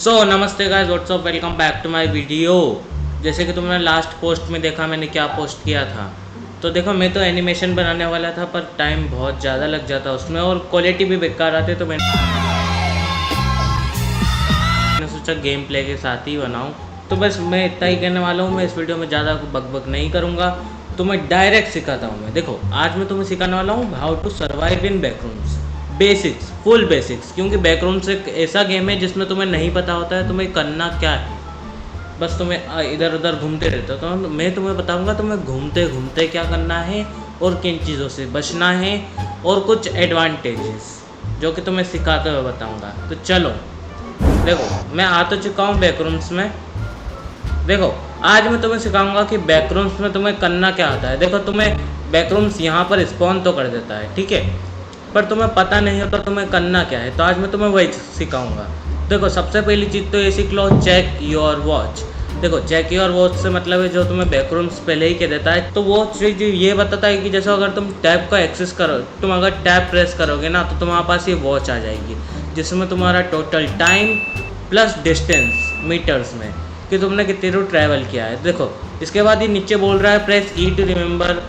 नमस्ते guys, what's up, welcome back to my video. जैसे कि तुमने लास्ट पोस्ट में देखा मैंने क्या पोस्ट किया था। तो देखो, मैं तो एनिमेशन बनाने वाला था पर टाइम बहुत ज़्यादा लग जाता उसमें और क्वालिटी भी बेकार आती, तो मैंने सोचा गेम प्ले के साथ ही बनाऊं। तो बस मैं इतना ही कहने वाला हूँ। मैं इस वीडियो में ज़्यादा बकबक नहीं करूँगा, तो मैं डायरेक्ट सिखाता हूँ। मैं देखो, आज मैं तुम्हें सिखाने वाला हूँ how to survive in backrooms. Basics, full basics, क्योंकि बैकरूम्स एक ऐसा गेम है जिसमें तुम्हें नहीं पता होता है तुम्हें करना क्या है। बस तुम्हें इधर उधर घूमते रहते हो, तो मैं तुम्हें बताऊंगा तुम्हें घूमते घूमते क्या करना है और किन चीज़ों से बचना है और कुछ एडवांटेजेस जो कि तुम्हें सिखाते हुए बताऊंगा। तो चलो देखो, मैं आ तो चुका हूँ बैकरूम्स में। देखो, आज मैं तुम्हें सिखाऊंगा कि बैकरूम्स में तुम्हें करना क्या होता है। देखो, तुम्हें बैकरूम्स यहाँ पर स्पॉन तो कर देता है, ठीक है, पर तुम्हें पता नहीं होता तुम्हें करना क्या है। तो आज मैं तुम्हें वही सिखाऊंगा। देखो, सबसे पहली चीज़ तो ये सीख लो, चेक योर वॉच। देखो, चेक योर वॉच से मतलब है जो तुम्हें बैकरूम्स पहले ही कह देता है। तो वो चीज़ ये बताता है कि जैसे अगर तुम टैब का एक्सेस करो, तुम अगर टैब प्रेस करोगे ना, तो तुम्हारे पास ये वॉच आ जाएगी जिसमें तुम्हारा total time plus distance metres में कि तुमने कितनी दूर ट्रैवल किया है। देखो, इसके बाद ये नीचे बोल रहा है press E to remember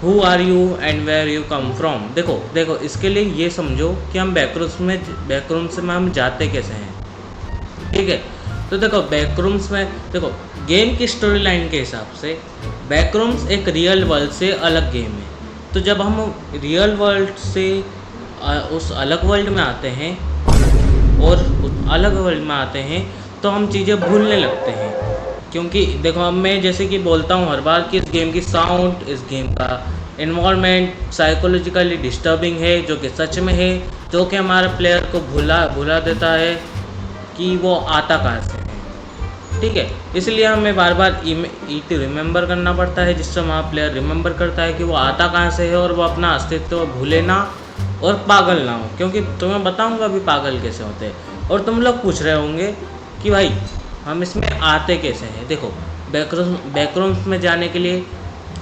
who are you and where you come from. देखो, इसके लिए ये समझो कि हम बैकरूम्स में हम जाते कैसे हैं, ठीक है। तो देखो, बैकरूम्स में देखो, गेम की स्टोरी लाइन के हिसाब से बैकरूम्स एक रियल वर्ल्ड से अलग गेम है। तो जब हम रियल वर्ल्ड से उस अलग वर्ल्ड में आते हैं और उस अलग वर्ल्ड में आते हैं तो हम चीज़ें भूलने लगते हैं। क्योंकि देखो, अब मैं जैसे कि बोलता हूँ हर बार कि इस गेम की साउंड, इस गेम का इन्वायरमेंट साइकोलॉजिकली डिस्टर्बिंग है, जो कि सच में है, जो कि हमारे प्लेयर को भुला देता है कि वो आता कहाँ से है, ठीक है। इसलिए हमें बार बार ई टू रिमेंबर करना पड़ता है, जिससे हमारा प्लेयर रिमेंबर करता है कि वो आता कहाँ से है और वो अपना अस्तित्व भूले ना और पागल ना हो। क्योंकि तुम्हें बताऊँगा अभी पागल कैसे होते हैं। और तुम लोग पूछ रहे होंगे कि भाई हम इसमें आते कैसे हैं। देखो, बैकरूम्स में जाने के लिए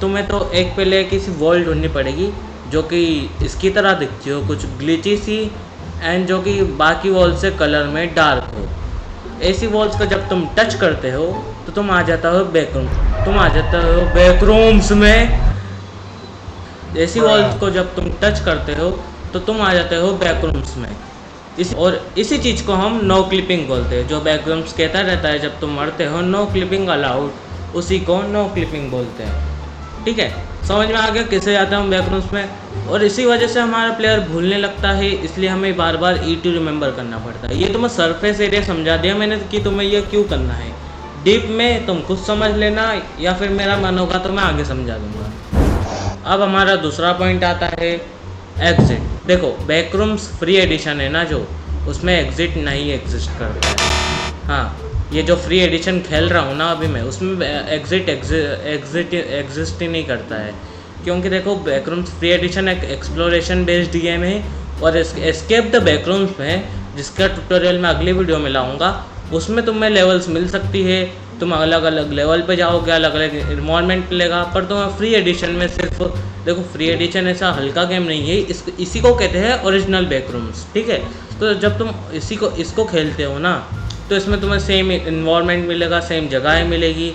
तुम्हें तो एक पहले किसी वॉल ढूंढनी पड़ेगी जो कि इसकी तरह दिखती हो, कुछ ग्लिची सी, एंड जो कि बाकी वॉल से कलर में डार्क हो। ऐसी वॉल्स को जब तुम टच करते हो तो तुम आ जाता हो बैकरूम्स में। ऐसी वॉल्स को जब तुम टच करते हो तो तुम आ जाते हो बैकरूम्स में। इसी चीज़ को हम नो क्लिपिंग बोलते हैं। जो बैकग्राउंड्स कहता रहता है जब तुम मरते हो नो क्लिपिंग अलाउड, उसी को नो क्लिपिंग बोलते हैं, ठीक है। समझ में आ गया कैसे जाते हैं हम बैकग्राउंड्स में। और इसी वजह से हमारा प्लेयर भूलने लगता है, इसलिए हमें बार बार ई टू रिमेंबर करना पड़ता है। ये तुम्हें सरफेस एरिया समझा दिया मैंने कि तुम्हें ये क्यों करना है। डीप में तुम खुद समझ लेना, या फिर मेरा मन होगा तो मैं आगे समझा दूँगा। अब हमारा दूसरा पॉइंट आता है एग्जिट। देखो, बैकरूम्स फ्री एडिशन है ना, जो उसमें एग्जिट नहीं एग्जिस्ट करता है। हाँ, ये जो फ्री एडिशन खेल रहा हूँ ना अभी मैं, उसमें एग्जिट एग्जिस्ट ही नहीं करता है। क्योंकि देखो, बैकरूम्स फ्री एडिशन एक एक्सप्लोरेशन बेस्ड गेम है और एस्केप द बैकरूम्स में, जिसका ट्यूटोरियल मैं अगली वीडियो में लाऊंगा, उसमें तुम्हें लेवल्स मिल सकती है। तुम अलग अलग लेवल पे जाओगे, अलग अलग इन्वायरमेंट मिलेगा, पर तुम्हें फ्री एडिशन में सिर्फ, देखो, फ्री एडिशन ऐसा हल्का गेम नहीं है, इसी को कहते हैं ओरिजिनल बैकरूम्स, ठीक है। तो जब तुम इसको खेलते हो ना, तो इसमें तुम्हें सेम इन्वायरमेंट मिलेगा, सेम जगह मिलेगी।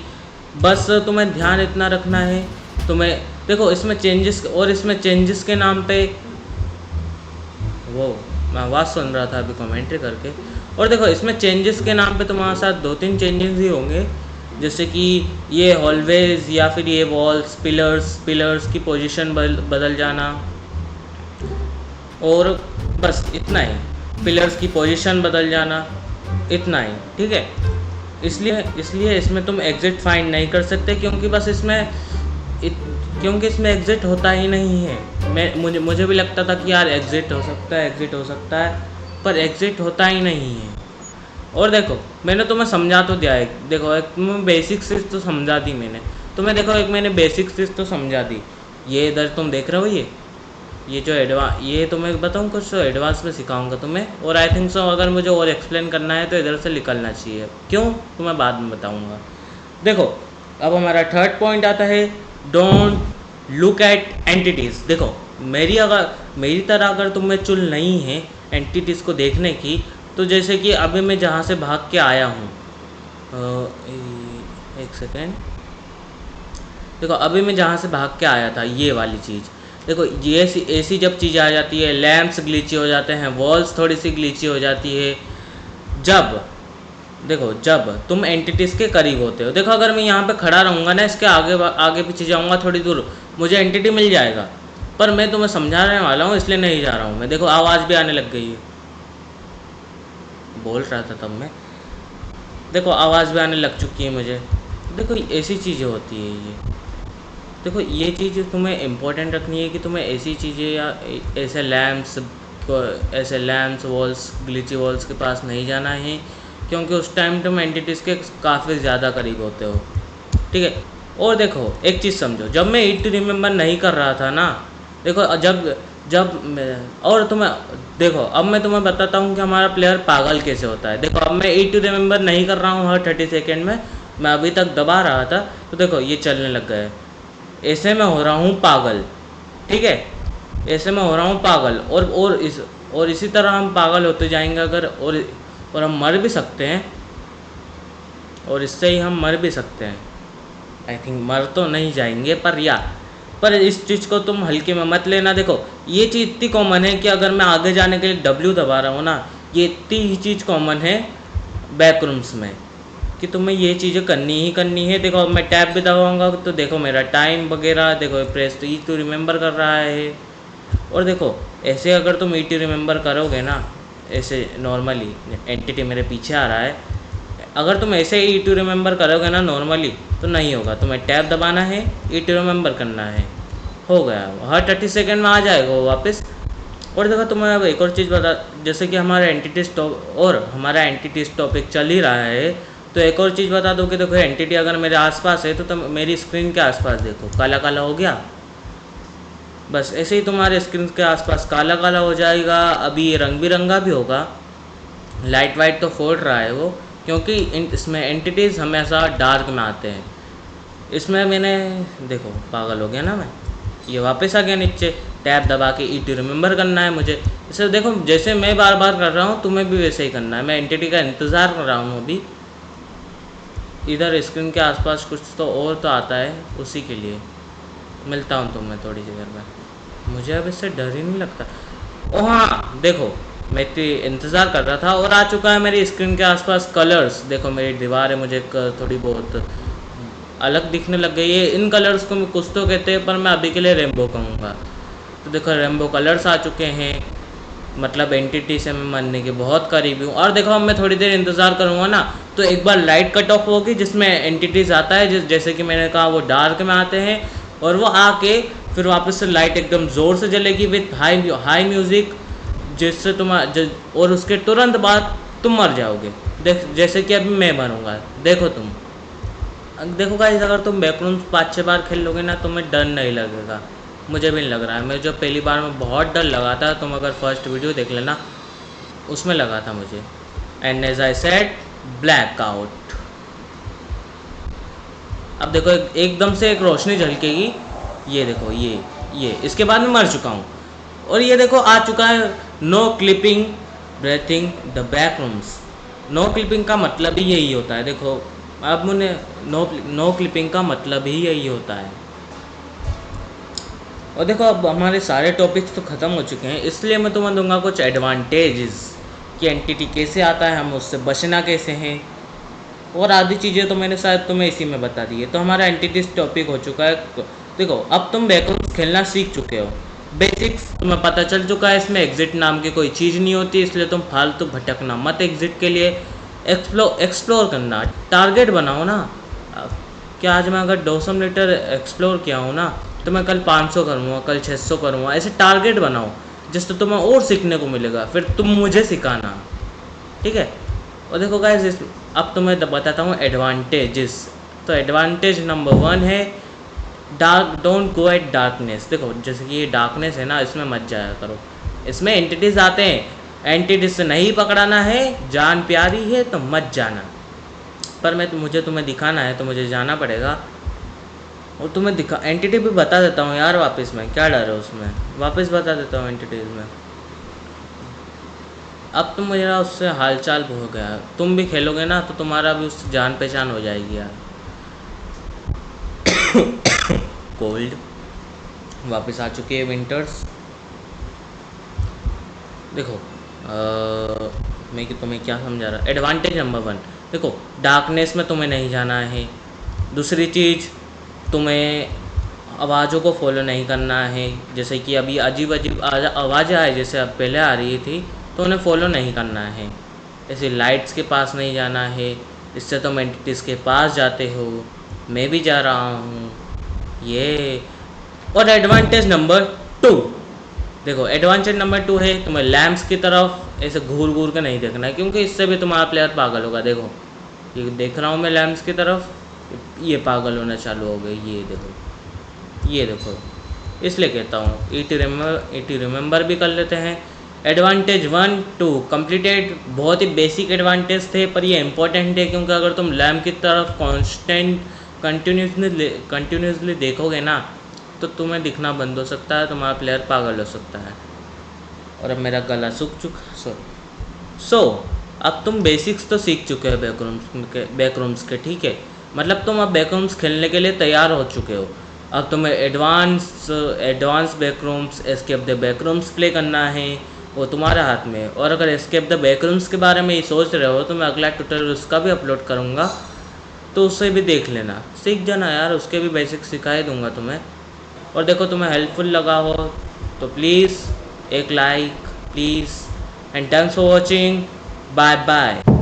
बस तुम्हें ध्यान इतना रखना है। तुम्हें देखो, इसमें चेंजेस के नाम पे, वो मैं आवाज़ सुन रहा था अभी कमेंट्री करके। और देखो, इसमें चेंजेस के नाम पे तुम्हारे साथ 2-3 चेंजेस ही होंगे, जैसे कि ये हॉलवेज, या फिर ये वॉल्स, पिलर्स की पोजीशन बदल जाना, और बस इतना ही। पिलर्स की पोजीशन बदल जाना, इतना ही, ठीक है। इसलिए इसमें तुम एग्जिट फाइंड नहीं कर सकते, क्योंकि इसमें एग्जिट होता ही नहीं है। मुझे भी लगता था कि यार एग्जिट हो सकता है, पर एग्जिट होता ही नहीं है। और देखो, मैंने तुम्हें समझा तो दिया है। देखो, एक तुम्हें बेसिक चीज़ तो समझा दी मैंने तुम्हें। देखो, एक मैंने बेसिक चीज़ तो समझा दी। ये इधर तुम देख रहे हो, ये जो ये तुम्हें बताऊँ कुछ तो एडवांस में सिखाऊंगा तुम्हें। और आई थिंक सो अगर मुझे और एक्सप्लेन करना है तो इधर से निकलना चाहिए। क्यों, तो मैं बाद में बताऊँगा। देखो, अब हमारा थर्ड पॉइंट आता है डोंट लुक एट एंटिटीज़। देखो, मेरी तरह अगर तुम्हें चुल नहीं है एंटिटीज़ को देखने की, तो जैसे कि अभी मैं जहाँ से भाग के आया हूँ, एक सेकेंड, देखो अभी मैं जहाँ से भाग के आया था ये वाली चीज़, देखो ये ऐसी जब चीज़ आ जाती है, लैंप्स ग्लिची हो जाते हैं, वॉल्स थोड़ी सी ग्लिची हो जाती है, जब देखो जब तुम एंटिटीज़ के करीब होते हो। देखो अगर मैं यहाँ पे खड़ा रहूँगा ना, इसके आगे आगे पीछे जाऊँगा थोड़ी दूर, मुझे एंटिटी मिल जाएगा, पर मैं तुम्हें समझाने वाला हूँ इसलिए नहीं जा रहा हूँ मैं। देखो आवाज़ भी आने लग गई है, बोल रहा था तब मैं, देखो आवाज़ भी आने लग चुकी है मुझे। देखो ऐसी चीज़ें होती है ये, देखो ये चीज़ तुम्हें इम्पोर्टेंट रखनी है कि तुम्हें ऐसी चीज़ें या ऐसे लैम्प्स वॉल्स ग्लिची वॉल्स के पास नहीं जाना है, क्योंकि उस टाइम तुम एंटिटीज़ के काफ़ी ज़्यादा करीब होते हो, ठीक है। और देखो एक चीज़ समझो, जब मैं ईट टू रिमेंबर नहीं कर रहा था ना, देखो जब जब और तुम्हें देखो अब मैं तुम्हें बताता हूँ कि हमारा प्लेयर पागल कैसे होता है। देखो अब मैं ईट टू रिमेंबर नहीं कर रहा हूँ हर 30 सेकेंड में, मैं अभी तक दबा रहा था, तो देखो ये चलने लग गया है, ऐसे में हो रहा हूँ पागल, ठीक है, ऐसे में हो रहा हूँ पागल। और इसी तरह हम पागल होते जाएंगे अगर, और हम मर भी सकते हैं, और इससे ही हम मर भी सकते हैं। आई थिंक मर तो नहीं जाएंगे, पर इस चीज़ को तुम हल्के में मत लेना। देखो ये चीज़ इतनी कॉमन है कि अगर मैं आगे जाने के लिए W दबा रहा हूँ ना, ये इतनी ही चीज़ कॉमन है बैकरूम्स में कि तुम्हें ये चीज़ें करनी ही करनी है। देखो मैं टैब भी दबाऊंगा तो देखो मेरा टाइम वगैरह, देखो प्रेस तो ई टू रिमेंबर कर रहा है। और देखो ऐसे अगर तुम ई टू रिमेंबर करोगे ना, ऐसे नॉर्मली एंटिटी मेरे पीछे आ रहा है, अगर तुम ऐसे ई टू रिमेंबर करोगे ना नॉर्मली, तो नहीं होगा, तुम्हें टैब दबाना है, ई टू रिमेंबर करना है, हो गया, हर 30 सेकेंड में आ जाएगा वो वापस। और देखो तुम्हें अब एक और चीज़ बता, जैसे कि हमारा एंटिटीज टॉपिक चल ही रहा है, तो एक और चीज़ बता दो कि देखो एंटिटी अगर मेरे आसपास है तो तुम मेरी स्क्रीन के आसपास देखो, काला काला हो गया, बस ऐसे ही तुम्हारे स्क्रीन के आसपास काला काला हो जाएगा। अभी ये रंग बिरंगा भी होगा, लाइट वाइट तो फोड़ रहा है वो, क्योंकि इसमें एंटिटीज़ हमेशा डार्क में आते हैं। इसमें मैंने देखो पागल हो गया ना मैं, ये वापस आ गया नीचे, टैब दबा के ई टू रिमेंबर करना है मुझे। इसे देखो जैसे मैं बार बार कर रहा हूँ तुम्हें भी वैसे ही करना है। मैं एंटिटी का इंतज़ार कर रहा हूँ अभी, इधर स्क्रीन के आसपास कुछ तो और तो आता है, उसी के लिए मिलता हूँ तुम्हें थोड़ी सी देर में। मुझे अब इससे डर ही नहीं लगता। ओ हाँ देखो मैं इतनी इंतज़ार कर रहा था और आ चुका है मेरी स्क्रीन के आसपास कलर्स। देखो मेरी दीवार है, मुझे थोड़ी बहुत अलग दिखने लग गई है। इन कलर्स को मैं कुछ तो कहते हैं, पर मैं अभी के लिए रेनबो कहूँगा। तो देखो रेनबो कलर्स आ चुके हैं, मतलब एंटिटी से मैं मरने के बहुत करीब हूँ। और देखो अब मैं थोड़ी देर इंतज़ार करूँगा ना, तो एक बार लाइट कट ऑफ होगी जिसमें एंटिटीज़ आता है, जैसे कि मैंने कहा वो डार्क में आते हैं, और वो आके फिर वापस से लाइट एकदम ज़ोर से जलेगी विथ हाई म्यूज़िक, जिससे और उसके तुरंत बाद तुम मर जाओगे। जैसे कि अभी मैं मरूँगा। देखो देखो गाइस, अगर तुम बैकरूम्स 5-6 बार खेल लोगे ना, तुम्हें डर नहीं लगेगा। मुझे भी नहीं लग रहा है, मुझे जो पहली बार में बहुत डर लगा था, तुम अगर फर्स्ट वीडियो देख लेना उसमें लगा था मुझे। And as I said black out. अब देखो एकदम से एक रोशनी झलकेगी, ये देखो ये इसके बाद मैं मर चुका हूँ। और ये देखो आ चुका है no clipping breathing the backrooms. No clipping का मतलब ही यही होता है। देखो अब मुझे नो क्लिपिंग का मतलब ही यही होता है। और देखो अब हमारे सारे टॉपिक्स तो ख़त्म हो चुके हैं, इसलिए मैं तुम्हें दूंगा कुछ एडवांटेजेस कि एंटिटी कैसे आता है, हम उससे बचना कैसे हैं, और आधी चीज़ें तो मैंने शायद तुम्हें इसी में बता दी है। तो हमारा एंटिटीज टॉपिक हो चुका है। देखो अब तुम बैकरूम्स खेलना सीख चुके हो, बेसिक्स तुम्हें पता चल चुका है। इसमें एग्जिट नाम की कोई चीज़ नहीं होती, इसलिए तुम फालतू भटकना मत एग्जिट के लिए। एक्सप्लोर करना, टारगेट बनाओ ना। क्या आज मैं अगर 200 मीटर एक्सप्लोर किया हूँ ना, तो मैं कल 500 करूँगा, कल 600 करूँगा। ऐसे टारगेट बनाओ जिससे तुम्हें और सीखने को मिलेगा, फिर तुम मुझे सिखाना, ठीक है। और देखो गाइस, अब तुम्हें बताता हूँ एडवांटेजेस। तो एडवांटेज नंबर 1 है डोंट गो एट डार्कनेस। देखो जैसे कि ये डार्कनेस है ना, इसमें मत जाया करो। इसमें एंटिटीज आते हैं, एंटिटीज से नहीं पकड़ाना है, जान प्यारी है तो मत जाना। पर मुझे तुम्हें दिखाना है तो मुझे जाना पड़ेगा। और तुम्हें एंटिटी भी बता देता हूँ यार वापस में, क्या डर है उसमें, वापस बता देता हूँ एंटिटीज में। अब तो मेरा उससे हालचाल हो गया, तुम भी खेलोगे ना तो तुम्हारा भी उससे जान पहचान हो जाएगी यार। कोल्ड वापस आ चुकी है विंटर्स। देखो मैं कि तुम्हें क्या समझा रहा। एडवांटेज नंबर 1, देखो डार्कनेस में तुम्हें नहीं जाना है। दूसरी चीज़, तुम्हें आवाज़ों को फॉलो नहीं करना है, जैसे कि अभी अजीब अजीब आवाज़ें आए जैसे अब पहले आ रही थी, तो उन्हें फॉलो नहीं करना है। ऐसे लाइट्स के पास नहीं जाना है, इससे तुम एंटिटीज़ के पास जाते हो, मैं भी जा रहा हूँ ये। और एडवांटेज नंबर 2, देखो एडवांटेज नंबर 2 है तुम्हें लैम्प्स की तरफ ऐसे घूर घूर के नहीं देखना है, क्योंकि इससे भी तुम्हारा प्लेयर पागल होगा। देखो ये देख रहा हूँ मैं लैम्प्स की तरफ, ये पागल होना चालू हो गई, ये देखो ये देखो। इसलिए कहता हूँ ईटी रिमेंबर भी कर लेते हैं। Advantage 1 2 completed. बहुत ही बेसिक एडवांटेज थे पर ये इंपॉर्टेंट है, क्योंकि अगर तुम लैम्प की तरफ कंटिन्यूसली देखोगे ना तो तुम्हें दिखना बंद हो सकता है, तुम्हारा प्लेयर पागल हो सकता है। और अब मेरा गला सूख चुका। सो अब तुम बेसिक्स तो सीख चुके हो बैकरूम्स के, ठीक है। मतलब तुम अब बैकरूम्स खेलने के लिए तैयार हो चुके हो। अब तुम्हें एडवांस बैकरूम्स, एस्केप द बैकरूम्स प्ले करना है, वो तुम्हारे हाथ में है। और अगर एस्केप द बैकरूम्स के बारे में ही सोच रहे हो तो मैं अगला ट्यूटोरियल उसका भी अपलोड करूँगा, तो उससे भी देख लेना, सीख जाना यार, उसके भी बेसिक सिखा दूँगा तुम्हें। और देखो तुम्हें हेल्पफुल लगा हो तो प्लीज़ एक like please, and thanks for watching, bye bye.